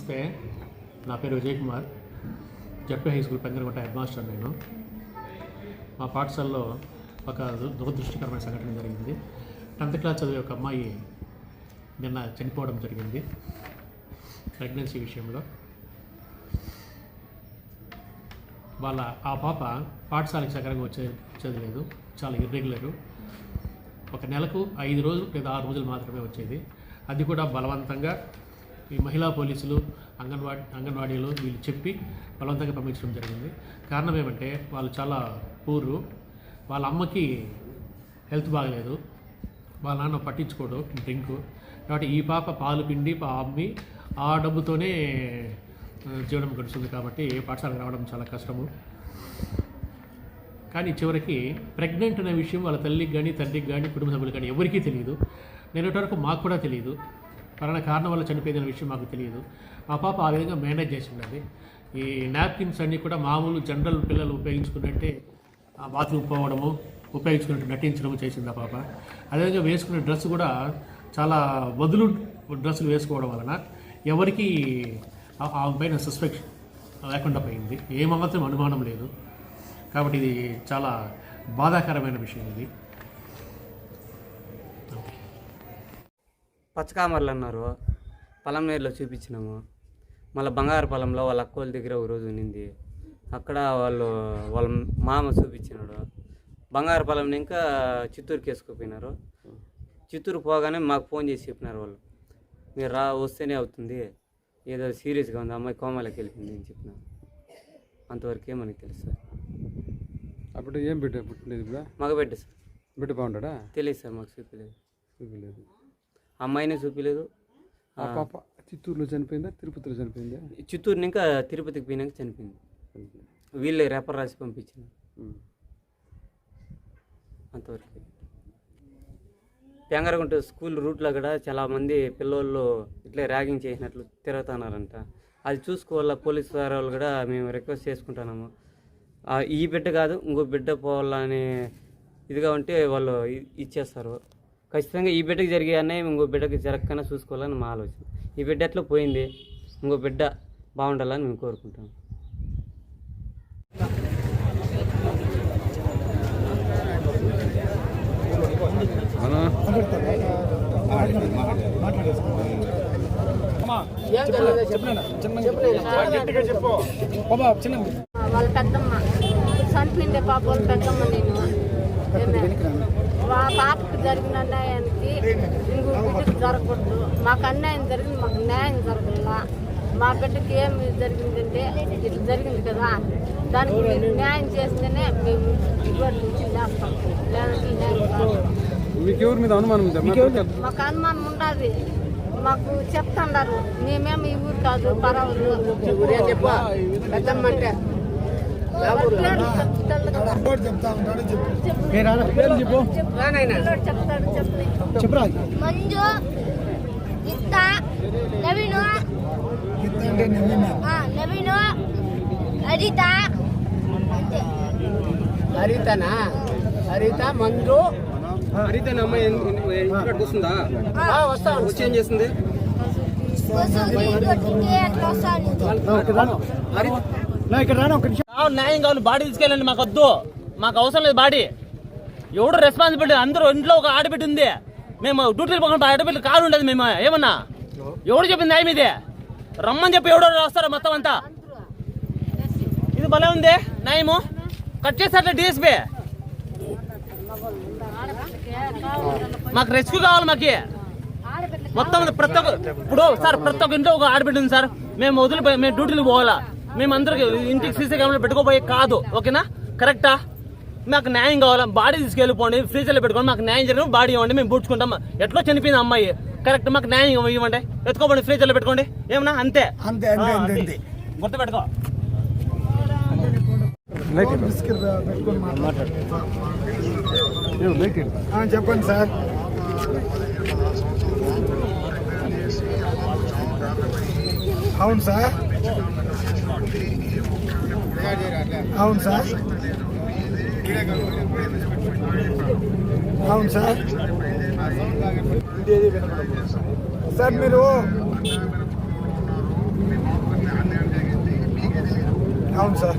నమస్తే, నా పేరు Vijay Kumar. ZP high school Pendaragutta head master. నేను మా పాఠశాలలో ఒక దురదృష్టకరమైన సంఘటన జరిగింది. 10th క్లాస్ చదివే ఒక అమ్మాయి నిన్న చనిపోవడం జరిగింది ప్రెగ్నెన్సీ విషయంలో. ఆ పాప పాఠశాలకు సక్రమంగా వచ్చేది లేదు, చాలా ఇర్రెగ్యులరు. ఒక నెలకు 5 రోజులు లేదా 6 రోజులు మాత్రమే వచ్చేది. అది కూడా బలవంతంగా ఈ మహిళా పోలీసులు, అంగన్వాడీలు వీళ్ళు చెప్పి బలవంతంగా పంపించడం జరిగింది. కారణం ఏమంటే వాళ్ళు చాలా పూరు, వాళ్ళ అమ్మకి హెల్త్ బాగలేదు, వాళ్ళ నాన్న పట్టించుకోడు డ్రింకు. కాబట్టి ఈ పాప పాలు పిండి అమ్మి ఆ డబ్బుతోనే జీవనం గడుస్తుంది. కాబట్టి పాఠశాలకు రావడం చాలా కష్టము. కానీ చివరికి ప్రెగ్నెంట్ అనే విషయం వాళ్ళ తల్లికి కానీ తండ్రికి కానీ కుటుంబ సభ్యులకు కానీ ఎవరికీ తెలియదు. నేనేటవరకు మాకు కూడా తెలియదు. పలానా కారణం వల్ల చనిపోయిందనే విషయం మాకు తెలియదు. ఆ పాప ఆ విధంగా మేనేజ్ చేసి ఉన్నది. ఈ నాప్కిన్స్ అన్నీ కూడా మామూలు జనరల్ పిల్లలు ఉపయోగించుకున్నట్టే బాత్రూమ్ పోవడము, ఉపయోగించుకున్నట్టు నటించడము చేసింది ఆ పాప. అదేవిధంగా వేసుకునే డ్రెస్ కూడా చాలా వదులు డ్రెస్సులు వేసుకోవడం వలన ఎవరికి ఆ పైన సస్పెక్షన్ లేకుండా పోయింది. ఏమాత్రం అనుమానం లేదు. కాబట్టి ఇది చాలా బాధాకరమైన విషయం. ఇది పచ్చకామర్లు అన్నారు, పొలంనేరులో చూపించినాము. మళ్ళీ బంగారు పొలంలో వాళ్ళ అక్కోళ్ళ దగ్గర ఒక రోజు ఉన్నింది. అక్కడ వాళ్ళ మామ చూపించినాడు. బంగారు పొలం ఇంకా చిత్తూరుకి వేసుకుపోయినారు. చిత్తూరు పోగానే మాకు ఫోన్ చేసి చెప్పినారు వాళ్ళు, మీరు వస్తేనే అవుతుంది, ఏదో సీరియస్గా ఉంది, అమ్మాయి కోమాలోకి వెళ్ళింది అని చెప్పినారు. అంతవరకే మనకి తెలుసు సార్. అప్పుడు ఏం బిడ్డ పుట్టినది? ఇప్పుడు మగబిడ్డ సార్. బిడ్డ బాగుంటాడా? తెలియదు సార్, మాకు చూపించలేదు. అమ్మాయినే చూపించలేదు. ఆ పాప చిత్తూరులో చనిపోయిందా, తిరుపతిలో చనిపోయిందా? చిత్తూరు ఇంకా తిరుపతికి పోయినాక చనిపోయింది. వీళ్ళే రేపర్ రాసి పంపించిన. అంతవరకు పెంగరగుంట స్కూల్ రూట్లో కూడా చాలామంది పిల్లలు ఇట్లా ర్యాగింగ్ చేసినట్లు తిరుగుతున్నారంట. అది చూసుకోవాలా పోలీసు వాళ్ళు కూడా మేము రిక్వెస్ట్ చేసుకుంటున్నాము. ఈ బిడ్డ కాదు ఇంకో బిడ్డ పోవాలని ఇదిగా ఉంటే వాళ్ళు ఇచ్చేస్తారు. ఖచ్చితంగా ఈ బిడ్డకి జరిగే అన్యాయం ఇంకో బిడ్డకి జరగకన్నా చూసుకోవాలని మా ఆలోచన. ఈ బిడ్డ ఎట్లా పోయింది, ఇంకో బిడ్డ బాగుండాలని మేము కోరుకుంటాం. వాళ్ళ పెద్దమ్మ చనిపోయిందే పాప, వాళ్ళ పెద్దమ్మ. నేను మా పాపకు జరిగిన అన్యాయానికి ఇంకో బిడ్డకు జరగకూడదు. మాకు అన్యాయం జరిగింది, మాకు న్యాయం జరగలా. మా బిడ్డకి ఏమి జరిగిందంటే ఇట్లా జరిగింది కదా, దానికి మీరు న్యాయం చేస్తేనే మేము చేస్తాం, లేదంటే న్యాయం కాదు. మాకు అనుమానం ఉండాలి, మాకు చెప్తున్నారు. మేమేమి ఈ ఊరు కాదు, పరవరు. పెద్దమ్మంటే మంజు, గీత, నవీను, హరిత. హరితనా? హరిత, మంజు. హరితన అమ్మాయి ఇంటికి వస్తుందా? వస్తా. వచ్చి ఏం చేస్తుంది? న్యాయం కావాలి, బాడీ తీసుకెళ్ళండి. మాకు వద్దు, మాకు అవసరం లేదు బాడీ. ఎవడు రెస్పాన్సిబిలిటీ? అందరూ ఇంట్లో ఒక ఆడబిడ్డ ఉంది, మేము డ్యూటీలు పోకుండా ఆడబిడ్డ కాలు ఉండదు. మేము ఏమన్నా ఎవడు చెప్పింది న్యాయం ఇదే? రమ్మని చెప్పి ఎవడో వస్తారో మొత్తం అంతా. ఇది భలే ఉంది న్యాయము. కట్ చేస్తారట్లే డిఎస్పీ. మాకు రెస్క్యూ కావాలి. మాకు మొత్తం ప్రతి ఒక్క ఇప్పుడు సార్ ప్రతి ఒక్క ఇంట్లో ఒక ఆడబిడ్డ ఉంది సార్. మేము వదిలిపోయి మేము డ్యూటీలు పోవాలా? మేము అందరికి ఇంటికి సీసీ కెమెరా పెట్టుకోపోయే కాదు, ఓకేనా? కరెక్టా? మాకు న్యాయం కావాలా? బాడీ తీసుకెళ్ళిపోండి, ఫ్రీజర్లో పెట్టుకోండి. మాకు న్యాయం జరిగిన బాడీ ఇవ్వండి, మేము పూడ్చుకుంటాం. ఎట్లా చనిపోయింది అమ్మాయి, కరెక్ట్. మాకు న్యాయం ఇవ్వండి, ఎత్తుకోండి, ఫ్రీజర్లో పెట్టుకోండి. ఏమన్నా అంతే, గుర్తుపెట్టుకో. చెప్పండి సార్. అవును సార్, అవును సార్, అవును సార్. సార్ మీరు అవును సార్.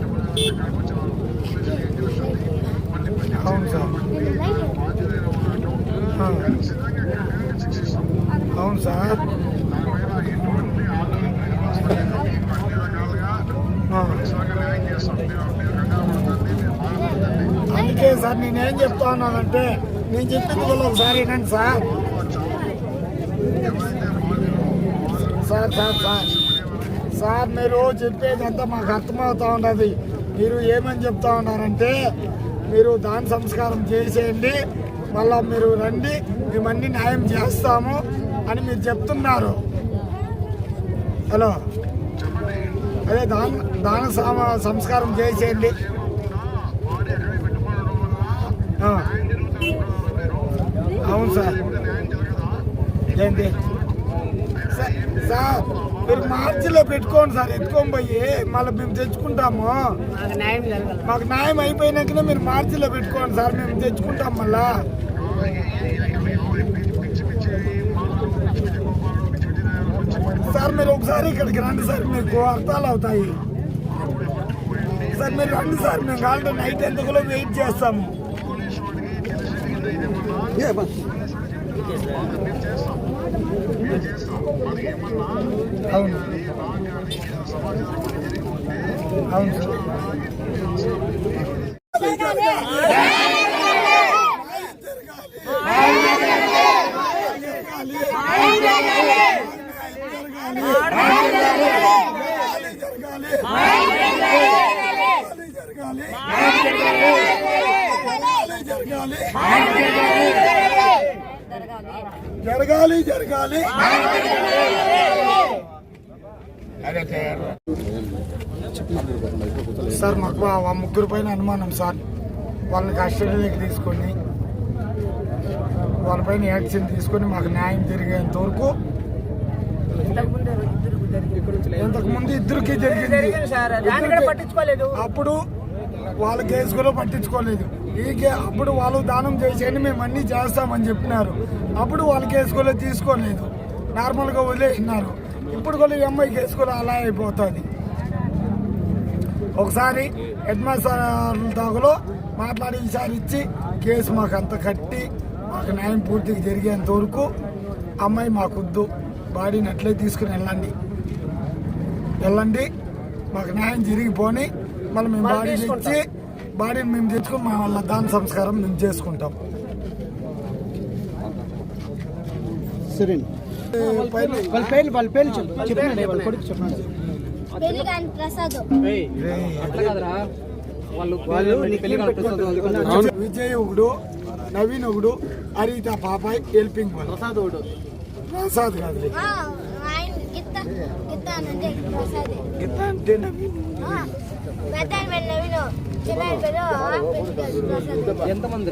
అవును సార్. అవును సార్. అందుకే సార్ నేనేం చెప్తా ఉన్నానంటే, నేను చెప్పింది కూడా ఒకసారి వినండి sir. Sir sir sir sir మీరు చెప్పేదంతా మాకు అర్థమవుతా ఉన్నది. మీరు ఏమని చెప్తా ఉన్నారంటే, మీరు దాన సంస్కారం చేసేయండి, మళ్ళా మీరు రండి, మేమన్నీ న్యాయం చేస్తాము అని మీరు చెప్తున్నారు. హలో, అదే దాన సంస్కారం చేసేయండి. అవును సార్. ఏంటి సార్, మీరు మార్చిలో పెట్టుకోండి సార్, ఎత్తుకొని పోయి మళ్ళీ మేము తెచ్చుకుంటాము. మాకు న్యాయం అయిపోయినాకనే మీరు మార్చిలో పెట్టుకోండి సార్, మేము తెచ్చుకుంటాం మళ్ళా. సార్ మీరు ఒకసారి ఇక్కడికి రండి సార్, మీకు అర్థాలు అవుతాయి సార్. మీరు రండి సార్, మేము కావాలంటే నైట్ ఎంతకులో వెయిట్ చేస్తాము. అవును అవును జరగాలి జరగాలి. సార్ మాకు ఆ ముగ్గురు పైన అనుమానం సార్. వాళ్ళని కస్టడీలోకి తీసుకొని వాళ్ళపైన యాక్షన్ తీసుకొని మాకు న్యాయం జరిగేంత వరకు. ఇంతకుముందు ఇద్దరికి జరిగింది, అప్పుడు వాళ్ళ కేసు కూడా పట్టించుకోలేదు. అప్పుడు వాళ్ళు దానం చేసేయండి, మేము అన్నీ చేస్తామని చెప్పినారు. అప్పుడు వాళ్ళ కేసు కూడా తీసుకోలేదు, నార్మల్గా వదిలేసినారు. ఇప్పుడు కూడా ఈ అమ్మాయి కేసు కూడా అలా అయిపోతుంది. ఒకసారి హెడ్ మాస్టర్ దాగులో మాట్లాడి ఈసారి ఇచ్చి కేసు మాకు అంత కట్టి మాకు న్యాయం పూర్తిగా జరిగేంత వరకు అమ్మాయి మాకొద్దు, బాడీని అట్లే తీసుకుని వెళ్ళండి, మాకు న్యాయం జరిగిపోని మళ్ళీ మేము బాడీని ఇచ్చి బాడీని మేము తెచ్చుకొని మా వాళ్ళ దాన సంస్కారం మేము చేసుకుంటాం. సరే వాళ్ళ పేర్లు చెప్పండి. వాళ్ళ కొడుకు చెప్పండి. విజయ్ ఒకడు, నవీన్ ఒకడు, హరిత పాపాయ్, హెల్పింగ్ ప్రసాద్ కాదు అంటే ఎంతమంది